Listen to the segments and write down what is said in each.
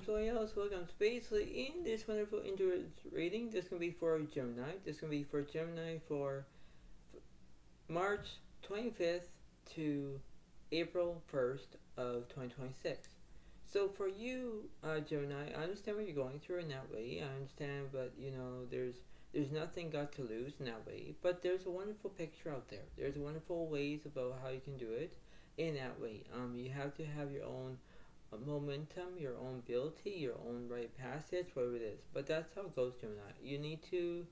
So welcome. So basically, in this wonderful interest reading, this can be for Gemini. This can be for Gemini for March 25th to April 1st of 2026. So for you, Gemini, I understand what you're going through in that way. I understand, but there's nothing got to lose in that way. But there's a wonderful picture out there. There's wonderful ways about how you can do it in that way. You have to have your own momentum, your own ability, your own right passage, whatever it is. But that's how it goes, Gemini. You need to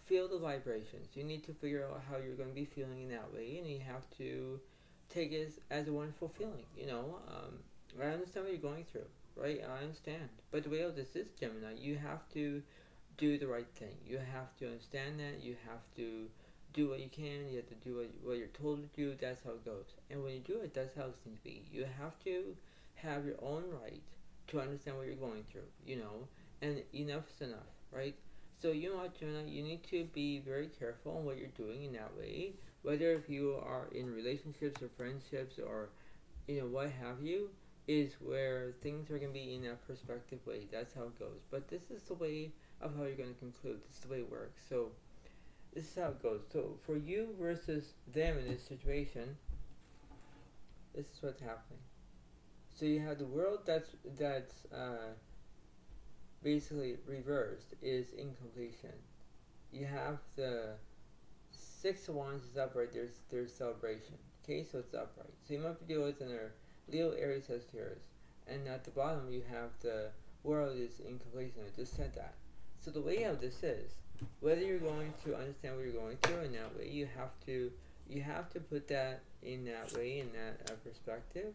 feel the vibrations. You need to figure out how you're going to be feeling in that way, and you have to take it as a wonderful feeling. I understand what you're going through, right? I understand. But the way of this is, Gemini, you have to do the right thing. You have to understand that. You have to do what you can. You have to do what you're told to do. That's how it goes. And when you do it, that's how it seems to be. You have to have your own right to understand what you're going through, and enough is enough, right? So you know what, Gemini, you need to be very careful on what you're doing in that way, whether if you are in relationships or friendships or, what have you, is where things are going to be in that perspective way. That's how it goes. But this is the way of how you're going to conclude. This is the way it works. So this is how it goes. So for you versus them in this situation, this is what's happening. So you have the world that's basically reversed, is incompletion. You have the Six of Wands is upright. There's celebration. Okay, so it's upright. So you might be dealing with another Leo, Aries, Sagittarius, and at the bottom you have the world is incompletion. I just said that. So the way of this is, whether you're going to understand what you're going through in that way, you have to put that in that way, in that perspective.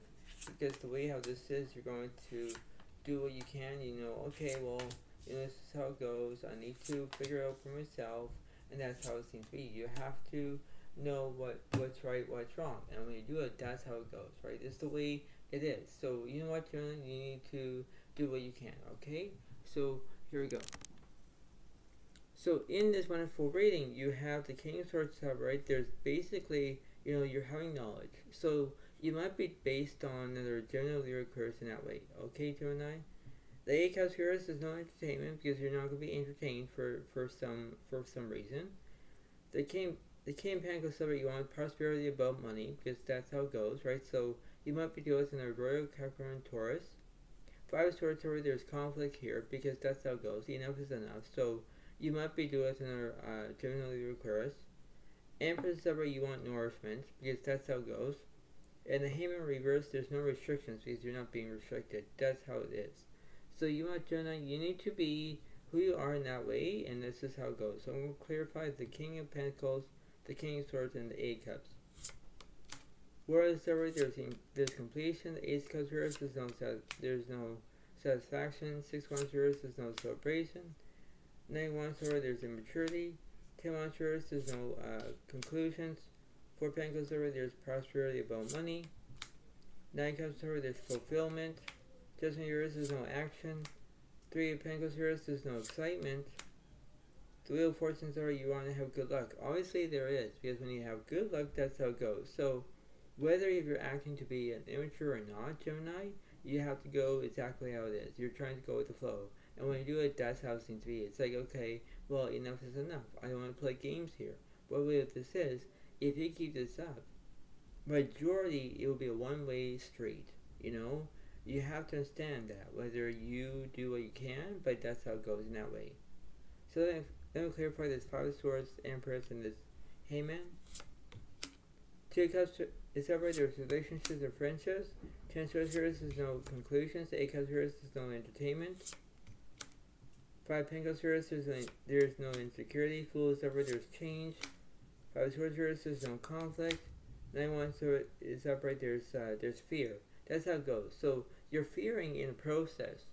Because the way how this is, you're going to do what you can. Okay, well, this is how it goes. I need to figure out for myself, and that's how it seems to be. You have to know what's right, what's wrong, and when you do it, that's how it goes, right? It's the way it is. So you know what, Jonah, you need to do what you can. Okay, so here we go. So in this wonderful reading, you have the King of Swords up, right? There's basically, you're having knowledge. So you might be based on another Gemini, Leo, Aquarius in that way. Okay, Gemini? The Eight of Heroes is no entertainment because you're not going to be entertained for some reason. The King Pentacles, you want prosperity above money because that's how it goes, right? So you might be dealing with another Royal, Capricorn, Taurus. Five of Swords, there's conflict here because that's how it goes. Enough is enough. So you might be dealing with another Gemini, Leo, Aquarius. Empress, you want nourishment because that's how it goes. And the Hangman reverse, there's no restrictions because you're not being restricted. That's how it is. So you want, Gemini, you need to be who you are in that way, and this is how it goes. So I'm going to clarify the King of Pentacles, the King of Swords, and the Eight of Cups. Whereas there's completion, the Ace of Cups reverse, there's no satisfaction. 6 of Wands reverse, there's no celebration. 9 of Wands reverse, there's immaturity. 10 of Wands reverse, there's no conclusions. 4 Pentacles there's prosperity above money. 9 Cups there's fulfillment. Judgment there's no action. 3 of Pentacles there's no excitement. The Wheel of Fortune you want to have good luck. Obviously there is, because when you have good luck, that's how it goes. So whether if you're acting to be an immature or not, Gemini, you have to go exactly how it is. You're trying to go with the flow. And when you do it, that's how it seems to be. It's like, okay, well, enough is enough. I don't want to play games here. But what this is, if you keep this up, majority, it will be a one-way street, You have to understand that, whether you do what you can, but that's how it goes in that way. So then we'll clarify this 5 of Swords, Empress, and this Hangman. 2 of Cups is separate, there's relationships or friendships. 10 of Swords there's no conclusions. 8 of Cups there's no entertainment. 5 of Pentacles there's no insecurity. Fool is separate, there's change. 5 of Swords there's no conflict. 9 of Wands is upright, there's fear. That's how it goes. So you're fearing in a process.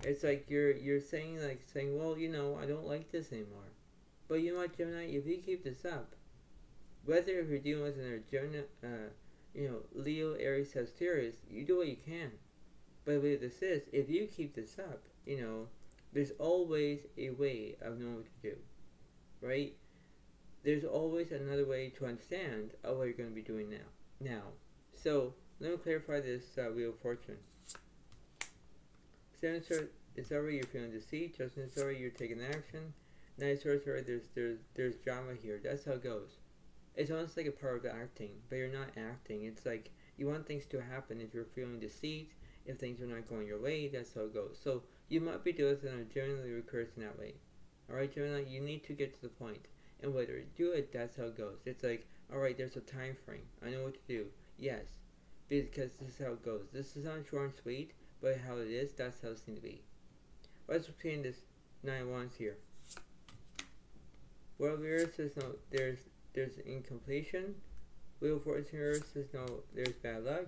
It's like you're saying, well, I don't like this anymore. But you know what, Gemini, if you keep this up, whether if you're dealing with another Gemini, Leo, Aries, Sagittarius, you do what you can. But what this is, if you keep this up, there's always a way of knowing what to do, right? There's always another way to understand what you're going to be doing now. So let me clarify this Wheel of Fortune. Seven of Swords is already you're feeling deceit. Judgment is already you're taking action. Nine of Swords already there's drama here. That's how it goes. It's almost like a part of acting, but you're not acting. It's like you want things to happen. If you're feeling deceit, if things are not going your way, that's how it goes. So you might be doing it in a generally recurs in that way. Alright, Gemini, you need to get to the point. And whether you do it, that's how it goes. It's like, alright, there's a time frame. I know what to do. Yes. Because this is how it goes. This is not short and sweet, but how it is, that's how it's going to be. What's between this 9 of Wands here? World reverse is no, there's incompletion. Wheel of Fortune reverse is no, there's bad luck.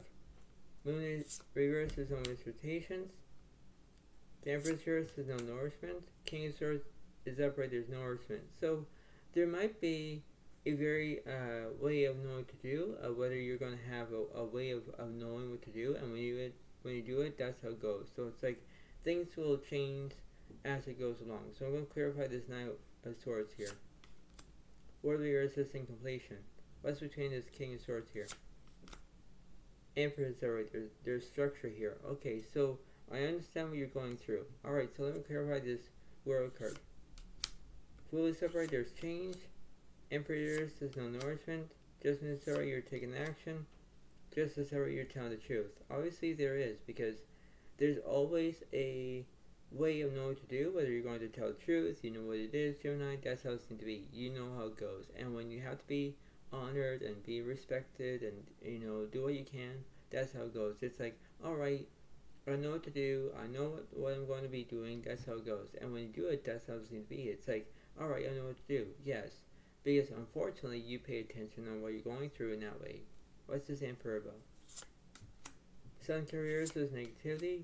Moon is reverse is no misrotations. The Empress reverse is no nourishment. King of Swords is upright, there's no nourishment. So there might be a very way of knowing what to do, whether you're going to have a way of knowing what to do, and when you do it, that's how it goes. So it's like things will change as it goes along. So I'm going to clarify this 9 of Swords here. Worldly resisting completion. What's between this King of Swords here? Emperor is alright, there's structure here. Okay, so I understand what you're going through. Alright, so let me clarify this World card. Fool is upright, there's change. Emperor is no nourishment. Judgment is alright, you're taking action. Justice is alright, you're telling the truth. Obviously there is, because there's always a way of knowing what to do, whether you're going to tell the truth, you know what it is, Gemini, that's how it's going to be. You know how it goes. And when you have to be honored and be respected and, you know, do what you can, that's how it goes. It's like, alright, I know what to do, I know what I'm going to be doing, that's how it goes. And when you do it, that's how it's going to be. It's like, alright, I know what to do, yes. Because unfortunately, you pay attention on what you're going through in that way. What's this Emperor about? Sun careers is negativity.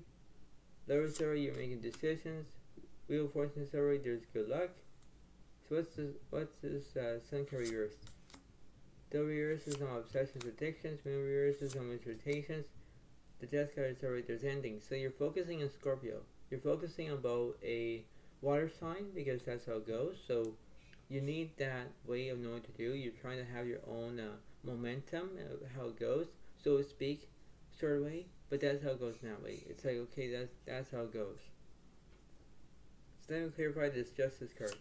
Lower story, you're making decisions. Wheel of Fortune story, there's good luck. So what's this Sun careers? The reverse is no obsessions, addictions. Moon reverse is no misrotations. The Death card is alright, there's endings. So you're focusing on Scorpio. You're focusing on both a water sign, because that's how it goes. So you need that way of knowing what to do. You're trying to have your own momentum, how it goes, so to speak, sort of way. But that's how it goes in that way. It's like, okay, that's how it goes. So let me clarify this Justice card.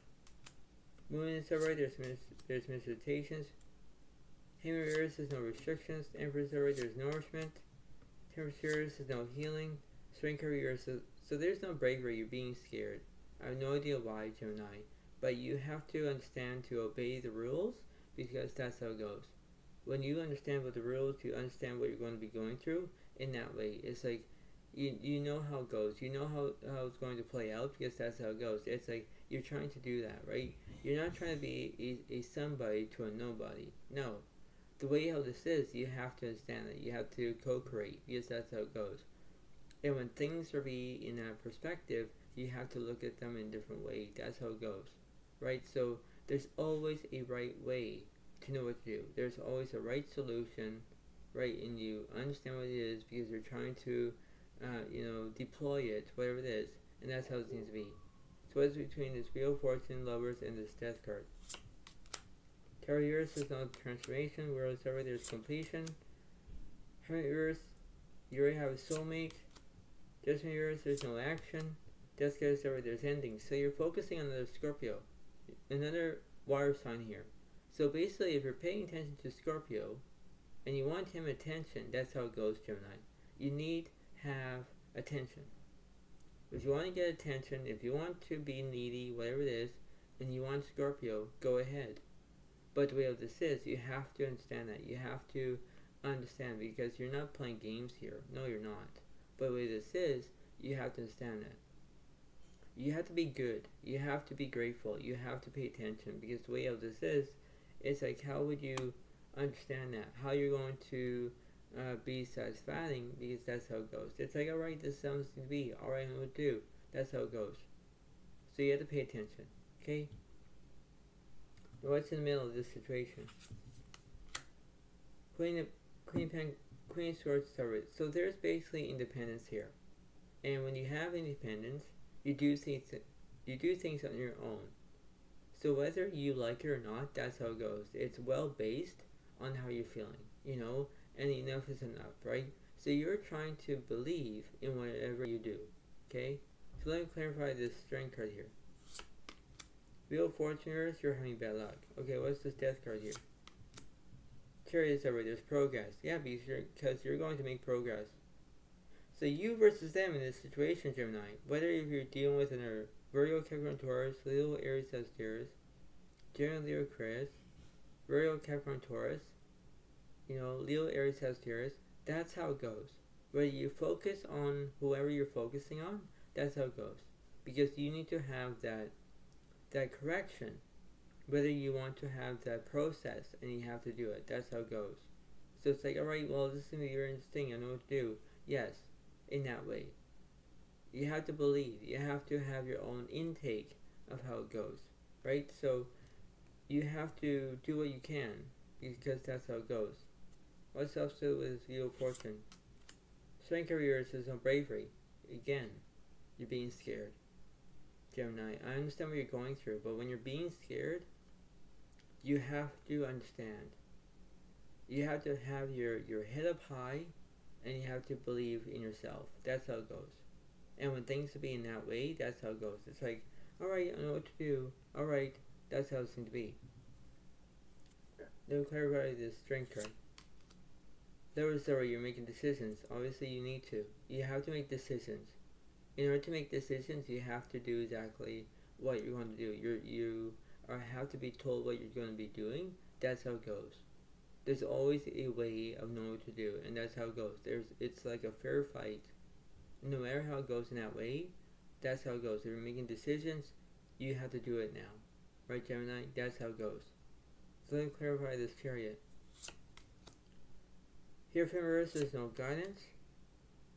Moon is alright, there's misrotations. Hammer reverse is no restrictions. Emperor is alright, there's nourishment. Temperature is no healing. Strength career, so there's no bravery, you're being scared. I have no idea why, Gemini. But you have to understand to obey the rules, because that's how it goes. When you understand what the rules, you understand what you're going to be going through in that way. It's like, you know how it goes. You know how it's going to play out, because that's how it goes. It's like, you're trying to do that, right? You're not trying to be a somebody to a nobody. No. The way how this is, you have to understand that. You have to co-create, because that's how it goes. And when things are in that perspective, you have to look at them in a different way. That's how it goes. Right? So there's always a right way to know what to do. There's always a right solution, right? And you understand what it is, because you're trying to, deploy it, whatever it is. And that's how it seems to be. So what's between this Wheel of Fortune, Lovers, and this Death card? Taurus is no transformation. World is over, there's completion. Hermit Earth, you already have a soulmate. Judgment Earth, there's no action. Death card is over, there's ending. So you're focusing on the Scorpio. Another water sign here. So basically, if you're paying attention to Scorpio and you want him attention, that's how it goes, Gemini. You need have attention. If you want to get attention, if you want to be needy, whatever it is, and you want Scorpio, go ahead. But the way of this is, you have to understand that. You have to understand, because you're not playing games here. No, you're not. But the way this is, you have to understand that. You have to be good. You have to be grateful. You have to pay attention, because the way of this is, it's like, how would you understand that? How you're going to be satisfying, because that's how it goes. It's like, alright, this sounds to be. Alright, I know what to do. That's how it goes. So you have to pay attention. Okay? What's in the middle of this situation? Queen of Swords, Taurus. So there's basically independence here. And when you have independence, you do things on your own. So whether you like it or not, that's how it goes. It's well based on how you're feeling, and enough is enough, right? So you're trying to believe in whatever you do. Okay? So let me clarify this strength card here. Wheel of Fortune reverse, you're having bad luck. Okay, what's this death card here? Chariot is over, there's progress. Yeah, because you're going to make progress. So you versus them in this situation, Gemini. Whether if you're dealing with a Virgo, Capricorn, Taurus, Leo, Aries, Sagittarius, Gemini, Leo, Aquarius, Virgo, Capricorn, Taurus, Leo, Aries, Sagittarius, that's how it goes. Whether you focus on whoever you're focusing on, that's how it goes. Because you need to have that correction. Whether you want to have that process and you have to do it, that's how it goes. So it's like, alright, well, this is going to be very interesting, I know what to do. Yes, in that way. You have to believe. You have to have your own intake of how it goes. Right? So you have to do what you can because that's how it goes. What's also with Wheel of Fortune? Strength careers is no bravery. Again, you're being scared. Gemini, I understand what you're going through, but when you're being scared, you have to understand. You have to have your head up high, and you have to believe in yourself. That's how it goes. And when things are being that way, that's how it goes. It's like, alright, I know what to do. Alright, that's how it seems to be. Then clarify this strength card. There was where you're making decisions. Obviously, you need to. You have to make decisions. In order to make decisions, you have to do exactly what you're going to do. You have to be told what you're going to be doing. That's how it goes. There's always a way of knowing what to do, and that's how it goes. It's like a fair fight. No matter how it goes in that way, that's how it goes. If you're making decisions, you have to do it now. Right, Gemini? That's how it goes. So let me clarify this Chariot. Here from reverse, there's no guidance.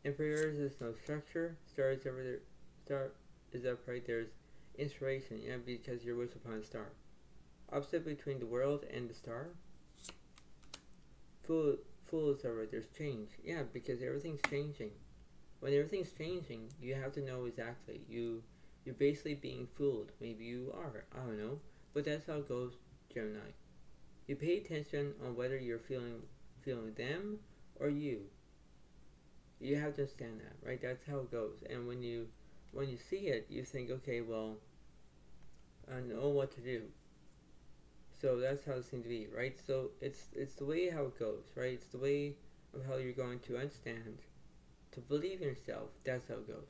Emperor, there's no structure. Star is over there. Star is upright. There's inspiration. Yeah, because you're wish upon a star. Opposite between the world and the star. Fool is over. There's change. Yeah, because everything's changing. When everything's changing, you have to know exactly. You're basically being fooled. Maybe you are. I don't know. But that's how it goes, Gemini. You pay attention on whether you're feeling them or you. You have to understand that, right? That's how it goes. And when you see it, you think, okay, well, I know what to do. So that's how it seems to be, right? So it's the way how it goes, right? It's the way of how you're going to understand, to believe in yourself. That's how it goes,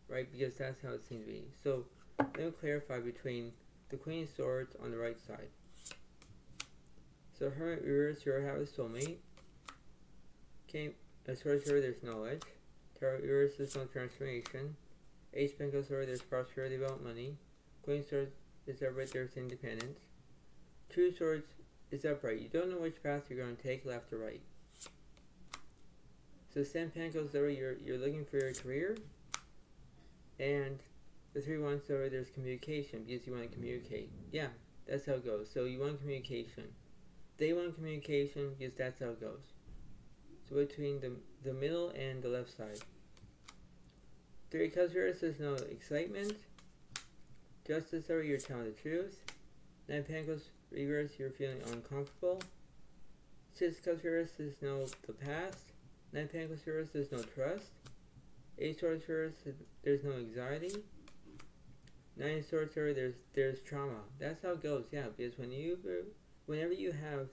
right? Because that's how it seems to be. So let me clarify between the Queen of Swords on the right side. So Hermit reverse, you have a soulmate. Okay, as far as her, there's knowledge. Tarot reverse, there's no transformation. Ace of Pentacles, there's prosperity about money. Queen of Swords is upright, there's independence. Two of Swords is upright. You don't know which path you're going to take, left or right. So Ten of Pentacles, you're looking for your career. And the Three of Wands, there's communication, because you want to communicate. Yeah, that's how it goes. So you want communication. They want communication because that's how it goes. So between the middle and the left side. Three of Cups reverse, there's no excitement. Justice, you're telling the truth. Nine of Pentacles reverse, you're feeling uncomfortable. Six of Cups reverse, there's no the past. Nine of Pentacles reverse, there's no trust. Eight of Swords reverse, there's no anxiety. Nine of Swords there's trauma. That's how it goes, yeah, because whenever you have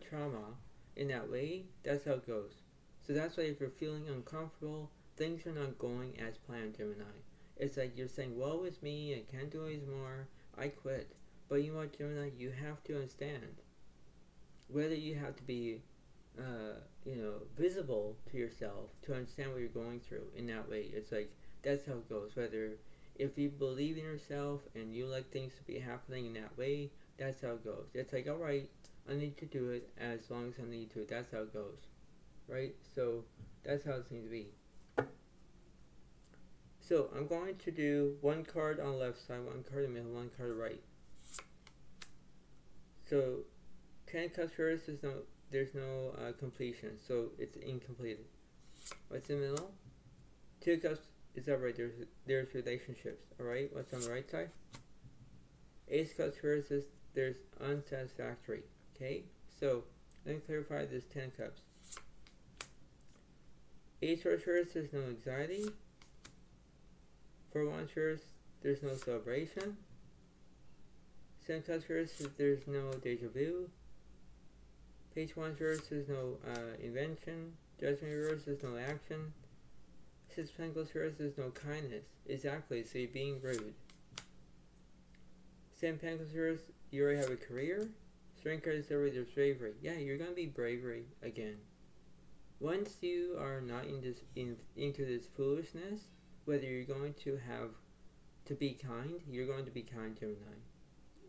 trauma in that way, that's how it goes. So that's why if you're feeling uncomfortable, things are not going as planned, Gemini. It's like you're saying, woe is me, I can't do any more, I quit. But you know what, Gemini, you have to understand. Whether you have to be, visible to yourself to understand what you're going through in that way. It's like, that's how it goes. Whether, if you believe in yourself and you like things to be happening in that way, that's how it goes. It's like, alright, I need to do it as long as I need to. That's how it goes. Right? So, that's how it seems to be. So, I'm going to do one card on the left side, one card in the middle, one card right. So, 10 of Cups reverse, there's no completion. So, it's incomplete. What's in the middle? Two of Cups is upright. There's relationships. Alright? What's on the right side? Ace of Cups reverse, there's unsatisfactory. Okay, so let me clarify this 10 of Cups. Ace of Swords, there's no anxiety. For Wanderers, there's no celebration. Sun Clusters, there's no deja vu. Page Wanderers, there's no invention. Judgment Reverse, there's no action. Six Pentacles Reverse, there's no kindness. Exactly, so you're being rude. Seven Pentacles Reverse, you already have a career. Strength card is over, there's bravery. Yeah, you're gonna be bravery again. Once you are not into this foolishness, whether you're going to have to be kind, you're going to be kind, Gemini.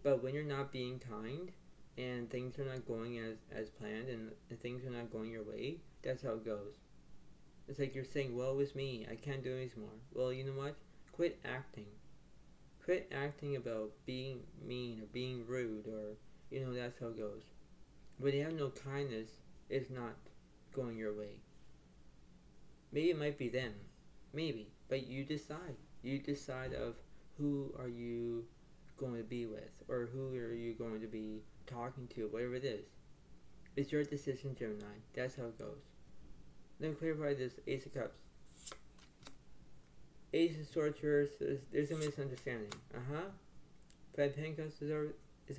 But when you're not being kind, and things are not going as planned, and things are not going your way, that's how it goes. It's like you're saying, woe is me, I can't do this more. Well, you know what? Quit acting. Quit acting about being mean or being rude, or, you know, that's how it goes. When you have no kindness, it's not going your way. Maybe it might be them. Maybe. But you decide. You decide of who are you going to be with, or who are you going to be talking to, whatever it is. It's your decision, Gemini. That's how it goes. Let me clarify this Ace of Cups. Ace of Swords, there's a misunderstanding. Five Pentacles is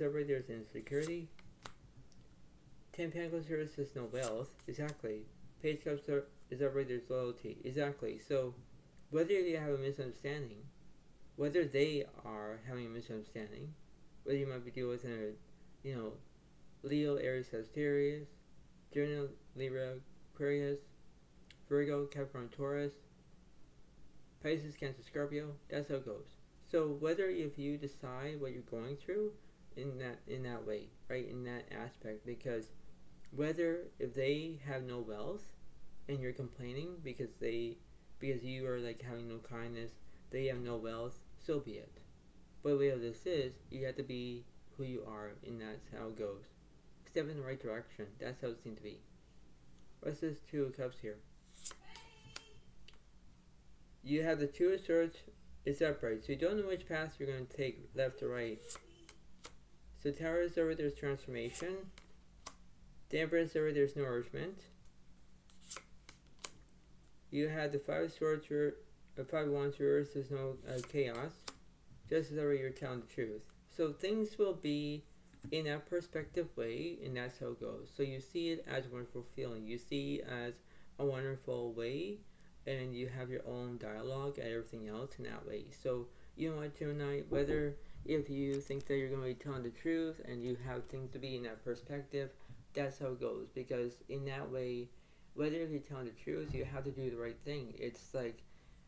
over, there's insecurity. 10 Pentacles, there's no wealth. Exactly. Page of Cups is over, there's loyalty. Exactly. So, whether you have a misunderstanding, whether they are having a misunderstanding, whether you might be dealing with Leo, Aries, Sagittarius, Gemini, Libra, Aquarius, Virgo, Capricorn, Taurus, Pisces, Cancer, Scorpio, that's how it goes. So whether if you decide what you're going through in that way, right, in that aspect, because whether if they have no wealth and you're complaining because you are like having no kindness, they have no wealth, so be it. But the way of this is, you have to be who you are, and that's how it goes. Step in the right direction. That's how it seems to be. What's this Two of Cups here? You have the Two of Swords. It's upright, so you don't know which path you're going to take, left or right. So Tower is over, there's transformation. The Emperor is over, there's nourishment. You have the Five of Swords, Five of Wands reverse, there's no chaos. Just as over, you're telling the truth. So things will be in that perspective way, and that's how it goes. So you see it as a wonderful feeling. You see it as a wonderful way, and you have your own dialogue and everything else in that way. So, you know what, Gemini, whether if you think that you're going to be telling the truth and you have things to be in that perspective, that's how it goes. Because in that way, whether if you're telling the truth, you have to do the right thing. It's like,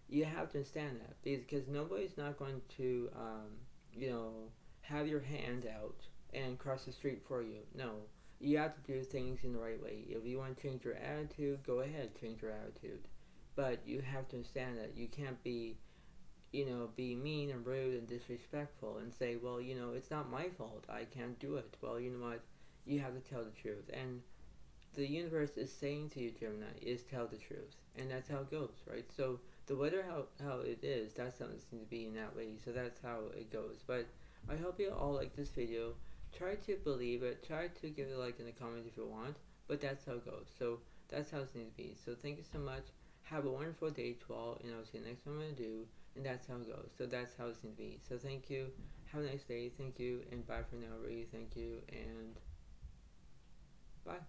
you have to understand that. Because nobody's not going to, have your hand out and cross the street for you. No. You have to do things in the right way. If you want to change your attitude, go ahead, change your attitude. But you have to understand that you can't be, be mean and rude and disrespectful and say, well, it's not my fault, I can't do it. Well, you know what, you have to tell the truth. And the universe is saying to you, Gemini, is tell the truth. And that's how it goes, right? So, the weather, how it is, that's how it seems to be in that way. So that's how it goes. But I hope you all like this video. Try to believe it. Try to give it a like in the comments if you want. But that's how it goes. So that's how it seems to be. So thank you so much. Have a wonderful day to all. And I'll see you next time I'm going to do. And that's how it goes. So that's how it seems to be. So thank you. Have a nice day. Thank you. And bye for now, really. Thank you. And bye.